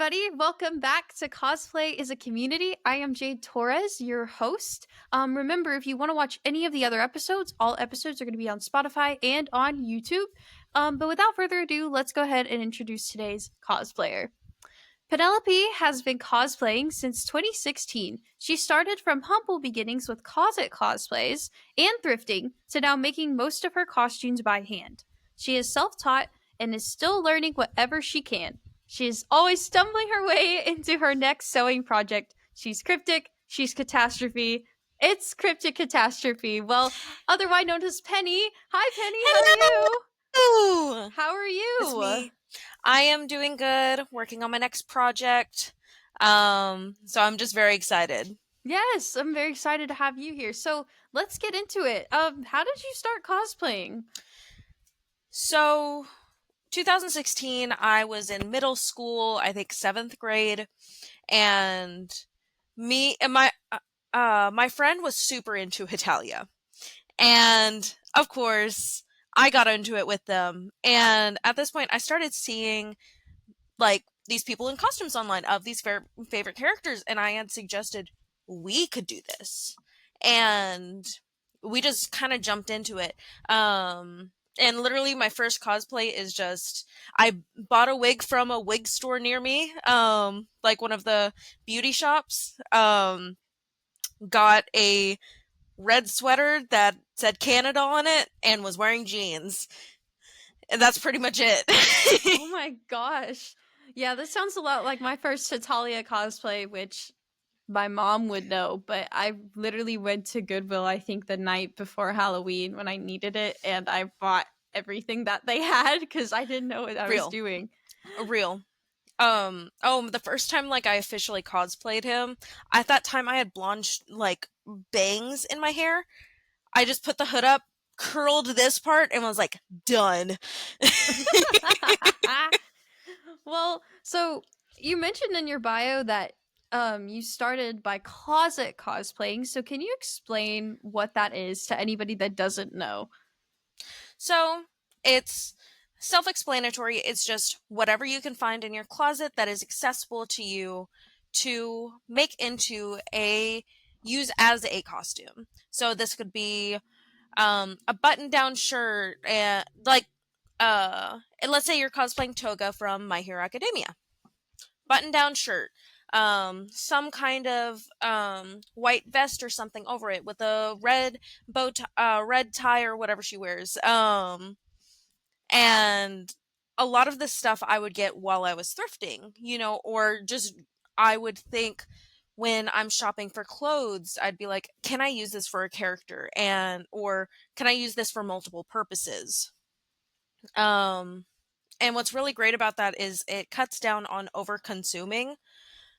everybody. Welcome back to Cosplay is a Community. I am Jade Torres, your host. Remember, if you want to watch any of the other episodes, all episodes are going to be on Spotify and on YouTube. But without further ado, let's go ahead and introduce today's cosplayer. Penelope has been cosplaying since 2016. She started from humble beginnings with closet cosplays and thrifting to now making most of her costumes by hand. She is self taught and is still learning whatever she can. She is always stumbling her way into her next sewing project. She's cryptic, she's catastrophe. It's Cryptic Catastrophe. Well, otherwise known as Penny. Hi, Penny. How are you? Hello! How are It's you? me. I am doing good, working on my next project. So I'm just very excited. Yes, I'm very excited to have you here. So let's get into it. How did you start cosplaying? So 2016, I was in middle school, I think 7th grade, and me and my friend was super into Italia. And of course, I got into it with them. And at this point, I started seeing like these people in costumes online of these favorite characters, and I had suggested we could do this, and we just kind of jumped into it. And literally, my first cosplay is just I bought a wig from a wig store near me, like one of the beauty shops. Got a red sweater that said Canada on it, and was wearing jeans, and that's pretty much Oh it. my gosh. Yeah, this sounds a lot like my first Hetalia cosplay, which my mom would know, but I literally went to Goodwill, I think, the night before Halloween when I needed it, and I bought everything that they had because I didn't know what I was Real, doing. real. The first time like I officially cosplayed him, at that time I had blonde like bangs in my hair. I just put the hood up, curled this part, and was like, done. Well, so you mentioned in your bio that you started by closet cosplaying. So can you explain what that is to anybody that doesn't know? So it's self-explanatory. It's just whatever you can find in your closet that is accessible to you to make into a use as a costume. So this could be a button-down shirt, and and let's say you're cosplaying Toga from My Hero Academia. Button-down shirt, some kind of white vest or something over it with a red red tie or whatever she wears. And a lot of this stuff I would get while I was thrifting, or just I would think when I'm shopping for clothes, I'd be like, can I use this for a character? Or can I use this for multiple purposes? Um, and what's really great about that is it cuts down on over consuming.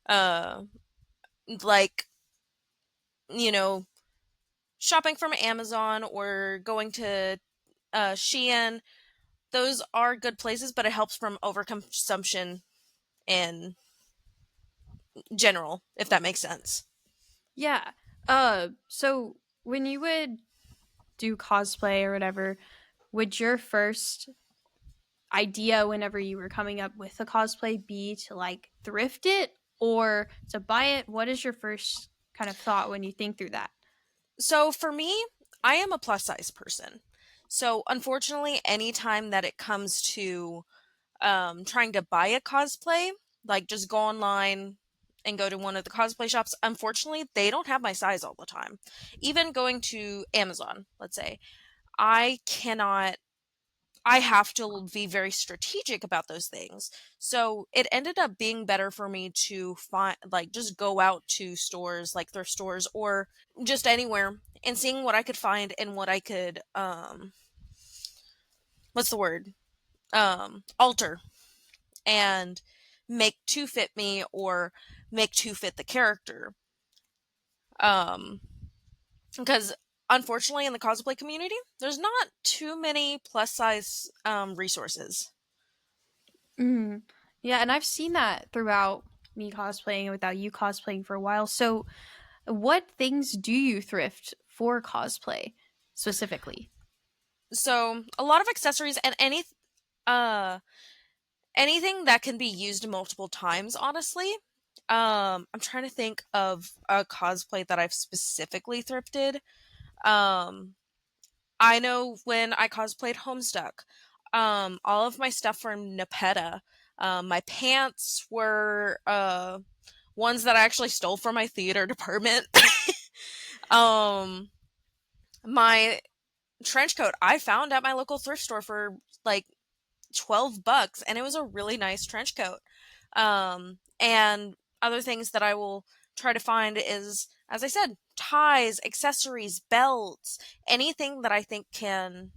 Uh, like, you know, shopping from Amazon or going to Shein, those are good places, but it helps from overconsumption in general, if that makes sense. Yeah. So when you would do cosplay or whatever, would your first idea whenever you were coming up with a cosplay be to like thrift it or to buy it? What is your first kind of thought when you think through that? So for me, I am a plus size person. So unfortunately, anytime that it comes to trying to buy a cosplay, like just go online and go to one of the cosplay shops, unfortunately, they don't have my size all the time. Even going to Amazon, let's say, I cannot I have to be very strategic about those things. So it ended up being better for me to find, like, just go out to stores, like thrift stores or just anywhere, and seeing what I could find and what I could, what's the word? Alter and make to fit me or make to fit the character. Um, because unfortunately in the cosplay community, there's not too many plus size resources. Mm. Yeah, and I've seen that throughout me cosplaying and without you cosplaying for a while. So, what things do you thrift for cosplay specifically? So a lot of accessories and uh anything that can be used multiple times, honestly. I'm trying to think of a cosplay that I've specifically thrifted. Um, I know when I cosplayed Homestuck, all of my stuff from Nepeta, my pants were ones that I actually stole from my theater department. um, my trench coat I found at my local thrift store for like $12, and it was a really nice trench coat. And other things that I will try to find is, as I said, ties, accessories, belts, anything that I think can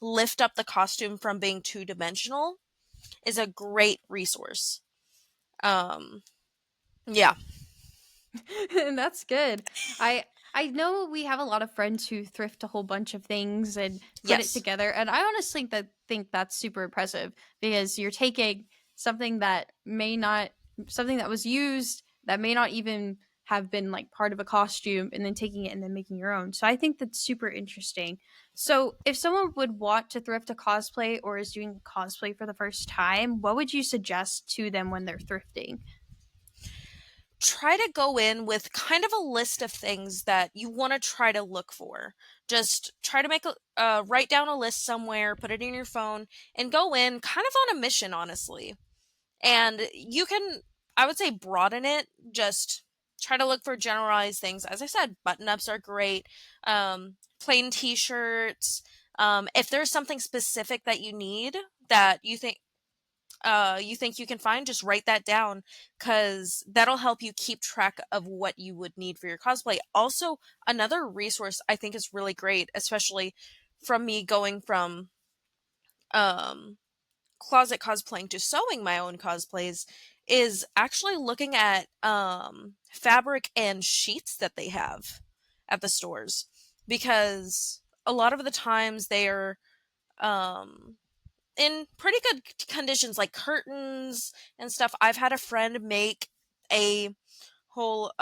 lift up the costume from being two dimensional is a great resource. Um, yeah. And that's good. I know we have a lot of friends who thrift a whole bunch of things and put it Yes. together, and I honestly think that's super impressive because you're taking something that may not something that was used that may not even have been like part of a costume and then taking it and then making your own. So I think that's super interesting. So if someone would want to thrift a cosplay or is doing cosplay for the first time, what would you suggest to them when they're thrifting? Try to go in with kind of a list of things that you want to try to look for. Just try to make a write down a list somewhere, put it in your phone, and go in kind of on a mission, honestly. And you can, I would say, broaden it. Just try to look for generalized things. As I said, button ups are great. Plain t shirts. If there's something specific that you need that you think you can find, just write that down because that'll help you keep track of what you would need for your cosplay. Also, another resource I think is really great, especially from me going from um, closet cosplaying to sewing my own cosplays, is actually looking at fabric and sheets that they have at the stores because a lot of the times they are um, in pretty good conditions, like curtains and stuff. I've had a friend make a whole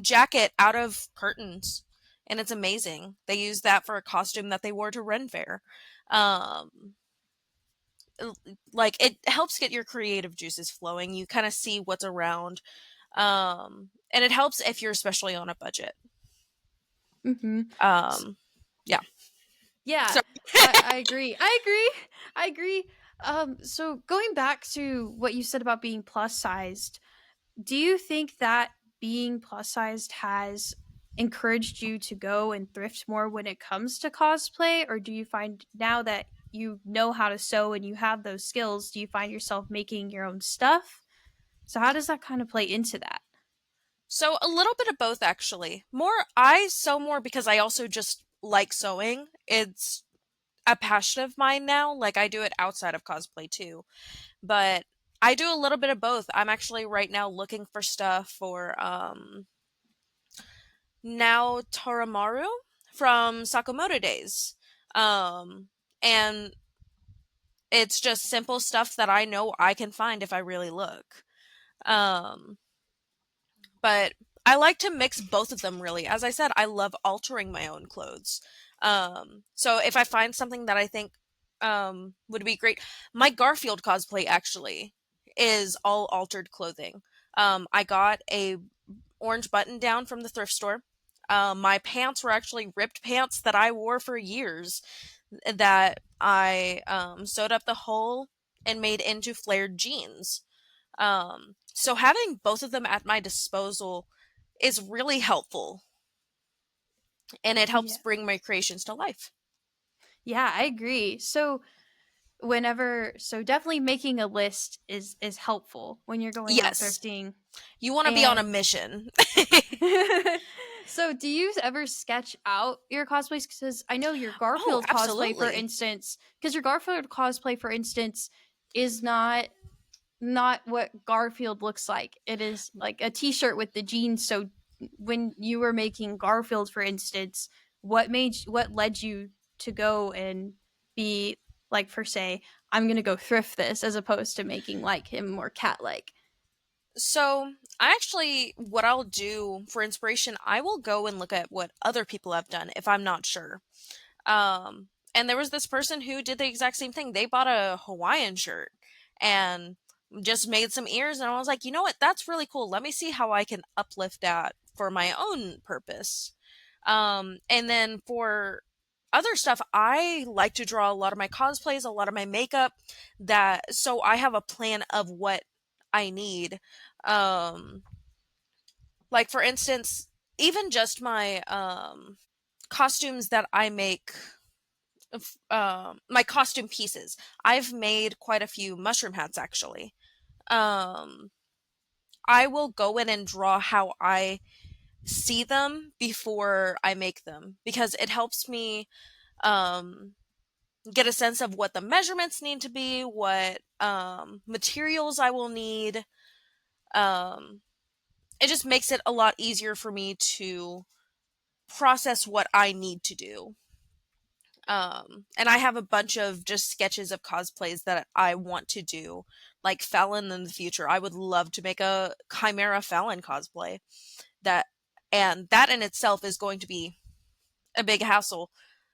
jacket out of curtains, and it's amazing. They used that for a costume that they wore to Ren Fair. Um like it helps get your creative juices flowing. You kind of see what's around. And it helps if you're especially on a budget. Mm-hmm. Um yeah. Yeah, So I agree. I agree. I agree. So going back to what you said about being plus sized, do you think that being plus sized has encouraged you to go and thrift more when it comes to cosplay, or do you find now that you know how to sew and you have those skills, do you find yourself making your own stuff? So how does that kind of play into that? so a little bit of both actually. More I sew more because I also just like sewing. It's a passion of mine now. Like I do it outside of cosplay too. But I do a little bit of both. I'm actually right now looking for stuff for now Toramaru from Sakamoto Days. Um and it's just simple stuff that I know I can find if I really look. Um but I like to mix both of them really. As I said, I love altering my own clothes. So if I find something that I think would be great, my Garfield cosplay actually is all altered clothing. I got a orange button down from the thrift store. My pants were actually ripped pants that I wore for years that I sewed up the hole and made into flared jeans. So having both of them at my disposal is really helpful and it helps Yeah. bring my creations to life. Yeah, I agree. So definitely making a list is helpful when you're going out Yes, thrifting. you want to be on a And mission. so do you ever sketch out your cosplays? Because I know your Oh, Garfield cosplay, for absolutely. instance, because your Garfield cosplay, for instance, is not what Garfield looks like. It is like a t-shirt with the jeans. So when you were making Garfield, for instance, what led you to go and be like, for say, I'm gonna go thrift this as opposed to making like him more cat like? So, I actually, what I'll do for inspiration, I will go and look at what other people have done if I'm not sure. And there was this person who did the exact same thing. They bought a Hawaiian shirt and just made some ears, and I was like, you know what, that's really cool. Let me see how I can uplift that for my own purpose. And then for other stuff, I like to draw a lot of my cosplays, a lot of my makeup, that so I have a plan of what I need. Um, like for instance, even just my costumes that I make, my costume pieces. I've made quite a few mushroom hats actually. Um, I will go in and draw how I see them before I make them because it helps me um, get a sense of what the measurements need to be, what materials I will need. Um, it just makes it a lot easier for me to process what I need to do. And I have a bunch of just sketches of cosplays that I want to do, like Fallon in the future. I would love to make a Chimera Fallon cosplay. That and that in itself is going to be a big hassle.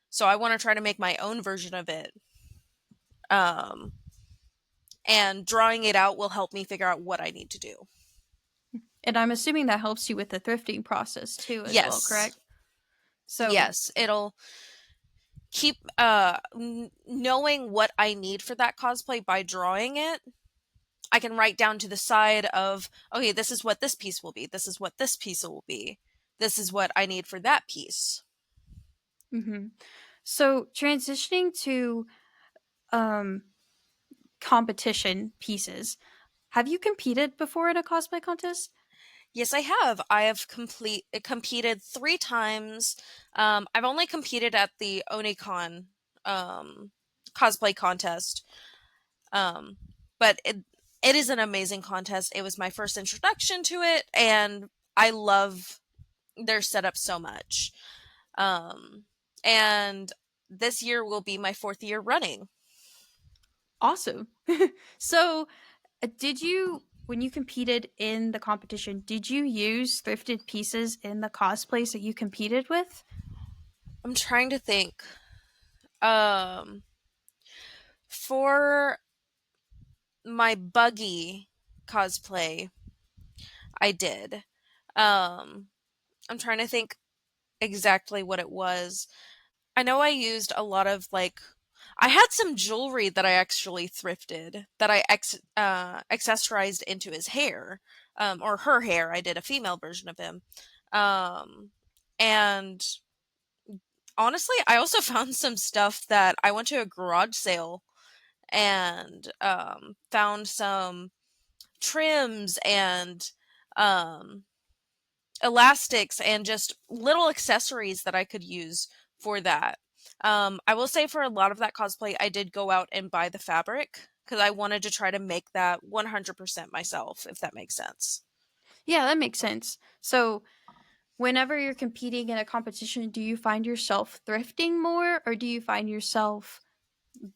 So I want to try to make my own version of it. Um, and drawing it out will help me figure out what I need to do. And I'm assuming that helps you with the thrifting process too, as well, Yes. correct? So, Yes, it'll keep knowing what I need for that cosplay by drawing it. I can write down to the side of, okay, this is what this piece will be. This is what this piece will be. This is what I need for that piece. mhm. So transitioning to um, competition pieces, have you competed before in a cosplay contest? Yes, I have. I have competed 3 times. I've only competed at the Onicon um, cosplay contest, um, but it is an amazing contest. It was my first introduction to it, and I love their setup so much. Um, and this year will be my 4th year running. Awesome. So, did you, when you competed in the competition, did you use thrifted pieces in the cosplays that you competed with? I'm trying to think. Um, for my buggy cosplay, I did. Um, I'm trying to think exactly what it was. I know I used a lot of like I had some jewelry that I actually thrifted that I accessorized into his hair, or her hair. I did a female version of him, um, and honestly, I also found some stuff that I went to a garage sale and found some trims and um, elastics and just little accessories that I could use for that. I will say for a lot of that cosplay, I did go out and buy the fabric because I wanted to try to make that 100% myself, if that makes sense. Yeah, that makes sense. So, whenever you're competing in a competition, do you find yourself thrifting more or do you find yourself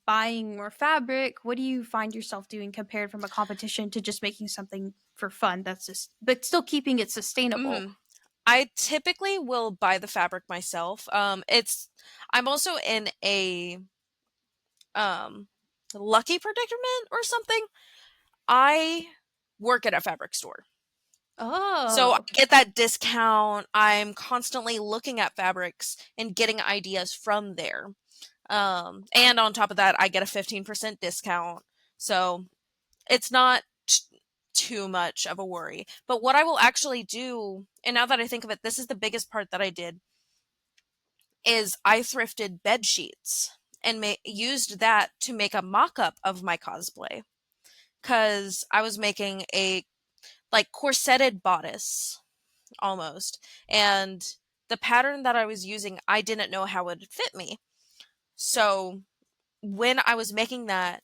buying more fabric? What do you find yourself doing compared from a competition to just making something for fun that's just, but still keeping it sustainable? hmm I typically will buy the fabric myself. I'm also in a um, lucky predicament or something. I work at a fabric store. So I Oh, get that discount. I'm constantly looking at fabrics and getting ideas from there. And on top of that, I get a 15% discount. So it's not too much of a worry. But what I will actually do, and now that I think of it, this is the biggest part that I did, is I thrifted bed sheets and used that to make a mock-up of my cosplay. Because I was making a like corseted bodice almost. And the pattern that I was using, I didn't know how it would fit me. So when I was making that,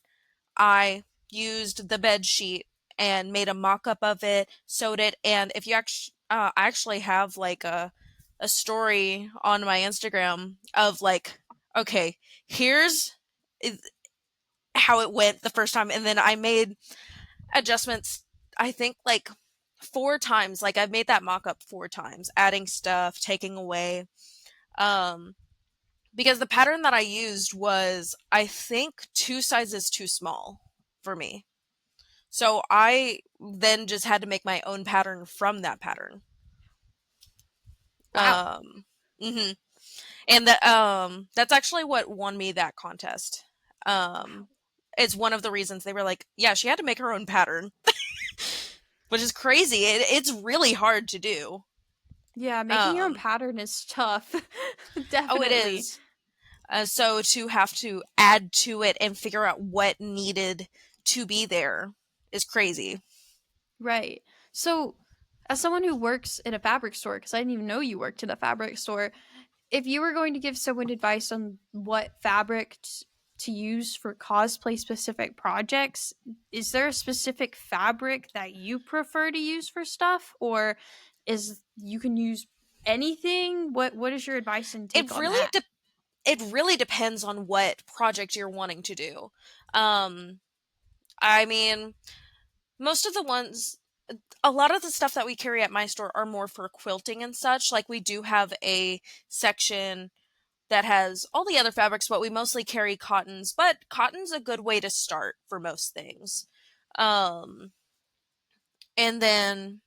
I used the bed sheet and made a mock-up of it, sewed it, and if you actually, I actually have like a story on my Instagram of like, okay, here's how it went the first time, and then I made adjustments. I think like 4 times. Like I've made that mock-up 4 times, adding stuff, taking away. Um, because the pattern that I used was, I think, two sizes too small for me. So I then just had to make my own pattern from that pattern. Wow. Um, mhm. And that's actually what won me that contest. Um, it's one of the reasons they were like, yeah, she had to make her own pattern, which is crazy. It's really hard to do. Yeah, making your own Um, pattern is tough. oh, it Definitely. is. So to have to add to it and figure out what needed to be there is crazy. Right. So, as someone who works in a fabric store, because I didn't even know you worked in a fabric store, if you were going to give someone advice on what fabric to use for cosplay specific projects, is there a specific fabric that you prefer to use for stuff, or is you can use anything? What is your advice and take It on really that? it really depends on what project you're wanting to do. Um, I mean, most of the ones, a lot of the stuff that we carry at my store are more for quilting and such. Like we do have a section that has all the other fabrics, but we mostly carry cottons. But cotton's a good way to start for most things. Um, and then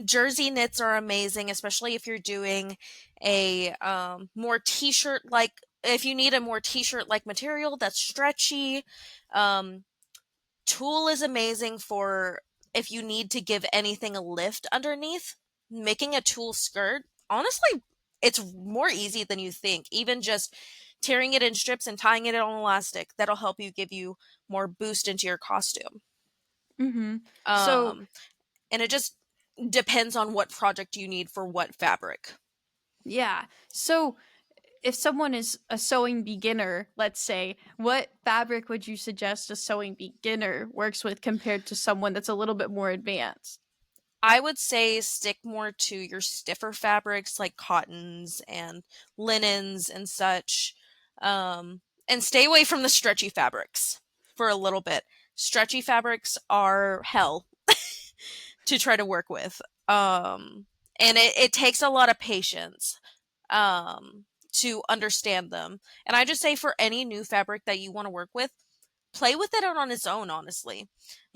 jersey knits are amazing, especially if you're doing a more t-shirt like, if you need a more t-shirt like material that's stretchy. Um, Tulle is amazing for if you need to give anything a lift underneath. Making a tulle skirt, honestly, it's more easy than you think. Even just tearing it in strips and tying it on elastic, that'll help you give you more boost into your costume. Mm-hmm. So, Um, and it just depends on what project you need for what fabric. yeah. So, if someone is a sewing beginner, let's say, what fabric would you suggest a sewing beginner works with compared to someone that's a little bit more advanced? I would say stick more to your stiffer fabrics like cottons and linens and such. And stay away from the stretchy fabrics for a little bit. Stretchy fabrics are hell to try to work with. And it takes a lot of patience to understand them. And I just say for any new fabric that you want to work with, play with it on its own, honestly.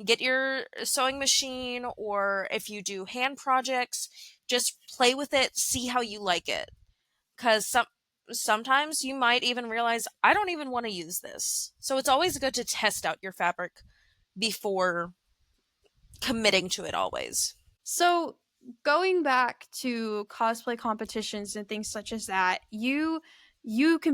Get your sewing machine, or if you do hand projects, just play with it, see how you like it. Because sometimes you might even realize, I don't even want to use this. So it's always good to test out your fabric before committing to it, always. So, going back to cosplay competitions and things such as that,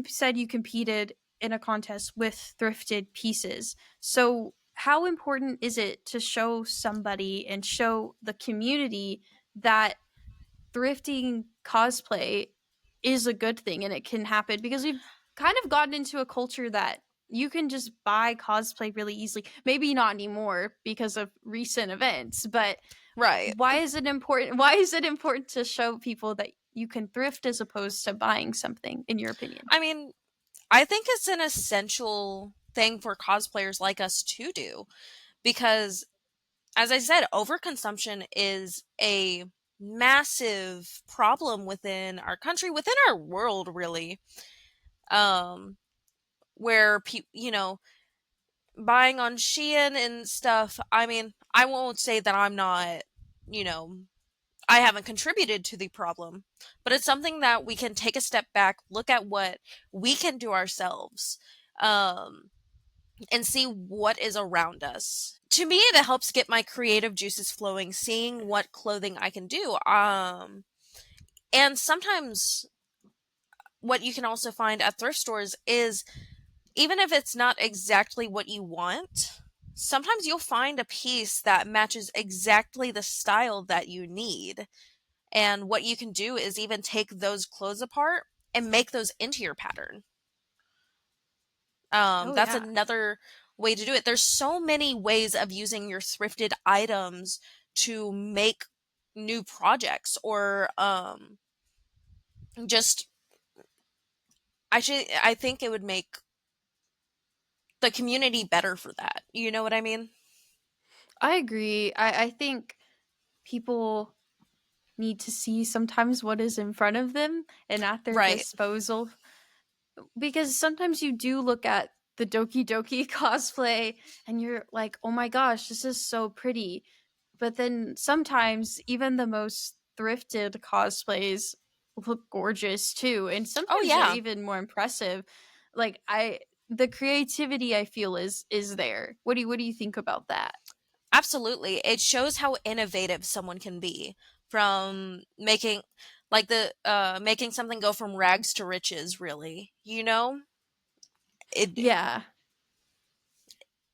said you competed in a contest with thrifted pieces. So, how important is it to show somebody and show the community that thrifting cosplay is a good thing and it can happen, because we've kind of gotten into a culture that you can just buy cosplay really easily. Maybe not anymore because of recent events, but Right. why is it important to show people that you can thrift as opposed to buying something, in your opinion? I mean, I think it's an essential thing for cosplayers like us to do because, as I said, overconsumption is a massive problem within our country, within our world, really. Um, where buying on Shein and stuff. I mean, I won't say that I'm not, you know, I haven't contributed to the problem, but it's something that we can take a step back, look at what we can do ourselves. Um, and see what is around us. To me, it helps get my creative juices flowing, seeing what clothing I can do. And sometimes what you can also find at thrift stores is, even if it's not exactly what you want, sometimes you'll find a piece that matches exactly the style that you need. And what you can do is even take those clothes apart and make those into your pattern. Oh That's yeah. another way to do it. There's so many ways of using your thrifted items to make new projects, or just I think it would make the community better for that. You know what I mean? I agree. I think people need to see sometimes what is in front of them and at their Right. disposal. because sometimes you do look at the Doki Doki cosplay and you're like, "Oh my gosh, this is so pretty." But then sometimes even the most thrifted cosplays look gorgeous too, and Oh sometimes they're yeah, even more impressive. Like I the creativity I feel is there. What do you think about that? absolutely. It shows how innovative someone can be from making like the making something go from rags to riches, really. You know? It Yeah.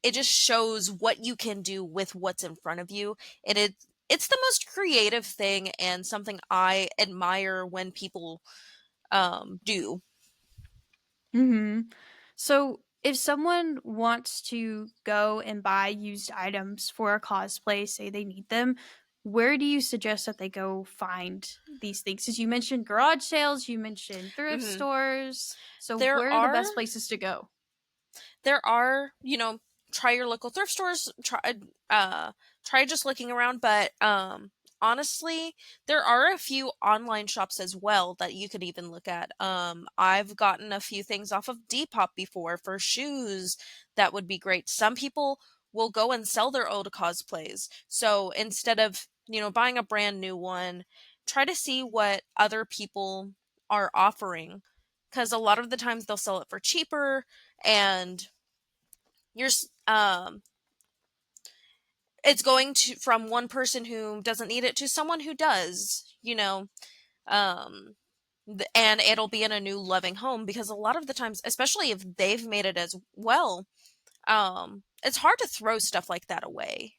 it just shows what you can do with what's in front of you, and it's the most creative thing and something I admire when people do. Mhm. So, if someone wants to go and buy used items for a cosplay, say they need them, where do you suggest that they go find these things? As you mentioned garage sales, you mentioned thrift Hmm. stores. So, There where are the are best places to go? try your local thrift stores, uh try just looking around, but honestly, there are a few online shops as well that you could even look at. I've gotten a few things off of Depop before for shoes that would be great. Some people will go and sell their old cosplays. So instead of, buying a brand new one, try to see what other people are offering, because a lot of the times they'll sell it for cheaper, and you're it's going to from one person who doesn't need it to someone who does. um and it'll be in a new loving home, because a lot of the times, especially if they've made it as well, it's hard to throw stuff like that away.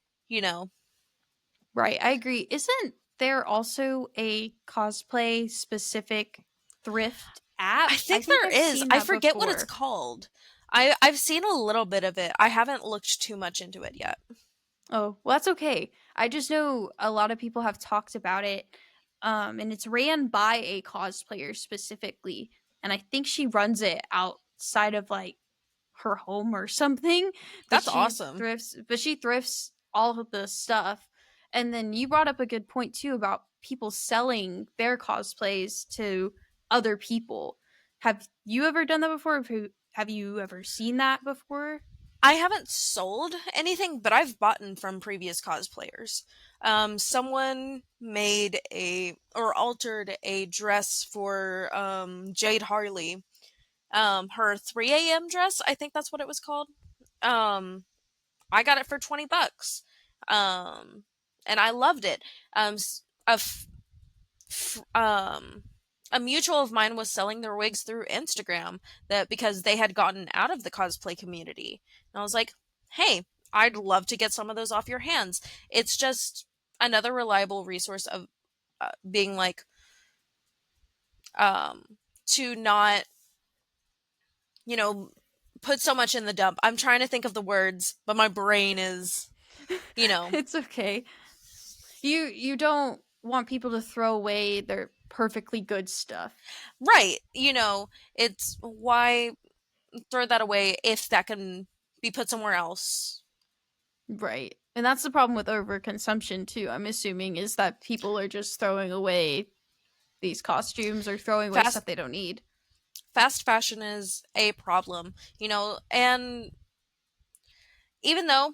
Right, I agree. Isn't there also a cosplay specific thrift app? I I think think there I've is. seen I that forget what it's before. called. I've seen a little bit of it. I haven't looked too much into it yet. Oh, well, that's okay. I just know a lot of people have talked about it, and it's ran by a cosplayer specifically, and I think she runs it outside of like her home or something. But That's awesome. she thrifts all of the stuff. And then you brought up a good point too about people selling their cosplays to other people. Have you ever done that before? Have you ever seen that before? I haven't sold anything, but I've bought from previous cosplayers. Someone made or altered a dress for Jade Harley. Her 3 a.m. dress, I think that's what it was called. Um, I got it for $20. Um, and I loved it. F- um a mutual of mine was selling their wigs through Instagram, that because they had gotten out of the cosplay community. And I was like, "Hey, I'd love to get some of those off your hands." It's just another reliable resource of being like to not, you know, put so much in the dump. I'm trying to think of the words, but my brain is, you know, It's okay. You don't want people to throw away their perfectly good stuff. right, it's why throw that away if that can be put somewhere else. Right. And that's the problem with overconsumption too. I'm assuming is that people are just throwing away these costumes or throwing away Fast stuff they don't need. fast fashion is a problem, and even though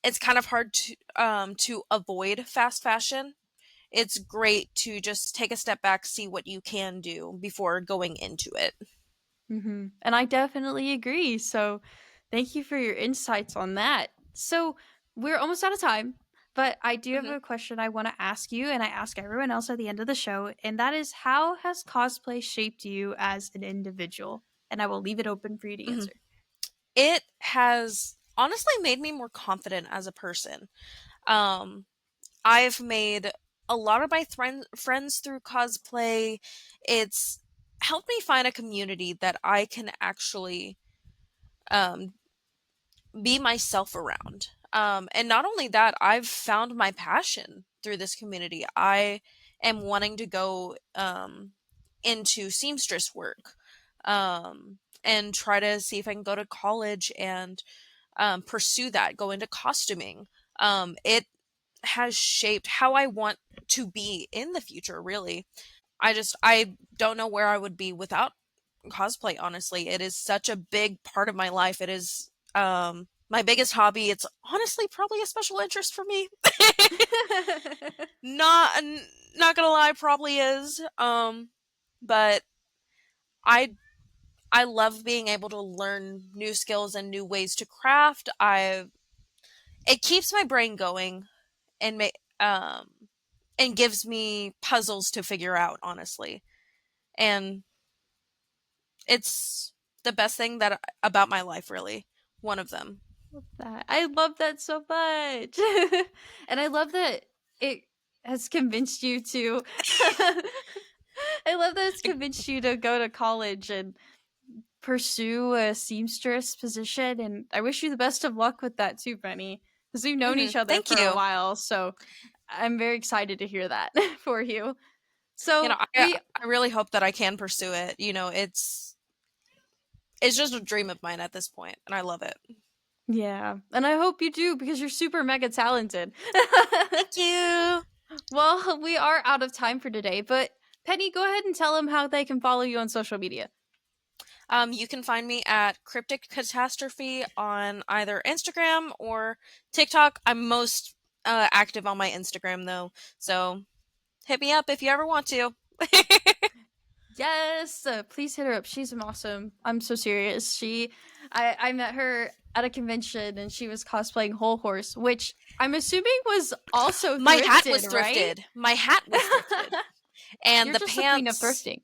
it's kind of hard to avoid fast fashion, it's great to just take a step back, see what you can do before going into it. And I definitely agree. So thank you for your insights on that. So we're almost out of time, but I do have Hmm. a question I want to ask you, and I ask everyone else at the end of the show. And that is, how has cosplay shaped you as an individual? And I will leave it open for you to Hmm. answer. It has honestly made me more confident as a person. um I've made a lot of my friends through cosplay. It's helped me find a community that I can actually um, be myself around. And not only that, I've found my passion through this community. I am wanting to go into seamstress work, and try to see if I can go to college and pursue that, go into costuming. It has shaped how I want to be in the future, really. I don't know where I would be without cosplay, honestly. It is such a big part of my life. It is my biggest hobby. It's honestly probably a special interest for me. Not not gonna lie, probably is. But I I love being able to learn new skills and new ways to craft. I It keeps my brain going and um and gives me puzzles to figure out, honestly. And it's the best thing that about my life, really. One of them. That. I love that so much. And I love that it has convinced you to I love that it's convinced you to go to college and pursue a seamstress position, and I wish you the best of luck with that too, Penny, because we've known each other Thank for a you. while, so I'm very excited to hear that for you. You know, So I we I really hope that I can pursue it. It's just a dream of mine at this point, and I love it. Yeah, and I hope you do because you're super mega talented. Thank you. Well, we are out of time for today, but Penny, go ahead and tell them how they can follow you on social media. You can find me at Cryptic Catastrophe on either Instagram or TikTok. I'm most active on my Instagram though, so hit me up if you ever want to. Yes, please hit her up. She's awesome. I'm so serious. I met her at a convention and she was cosplaying Whole Horse, which I'm assuming was also My hat was thrifted, right? thrifted. My hat was thrifted. And You're the just the queen of pants thrifting.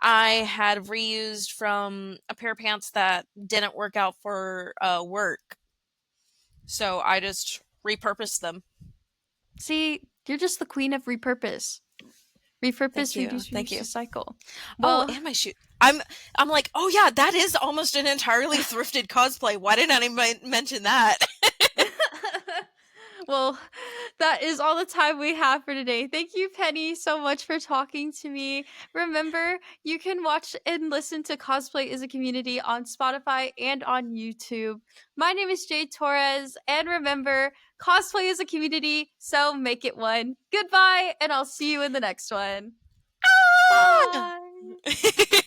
I had reused from a pair of pants that didn't work out for work. So I just repurposed them. See, you're just the queen of repurpose. Thank Repurpose, you. reduce, Thank reuse, you. recycle. Oh, Well, and my shoe. I'm like, oh yeah, that is almost an entirely thrifted cosplay. Why didn't I mention that? well, that is all the time we have for today. Thank you, Penny, so much for talking to me. Remember, you can watch and listen to Cosplay is a Community on Spotify and on YouTube. My name is Jade Torres, and remember, cosplay is a community, so make it one. Goodbye, and I'll see you in the next one. Ah! Bye.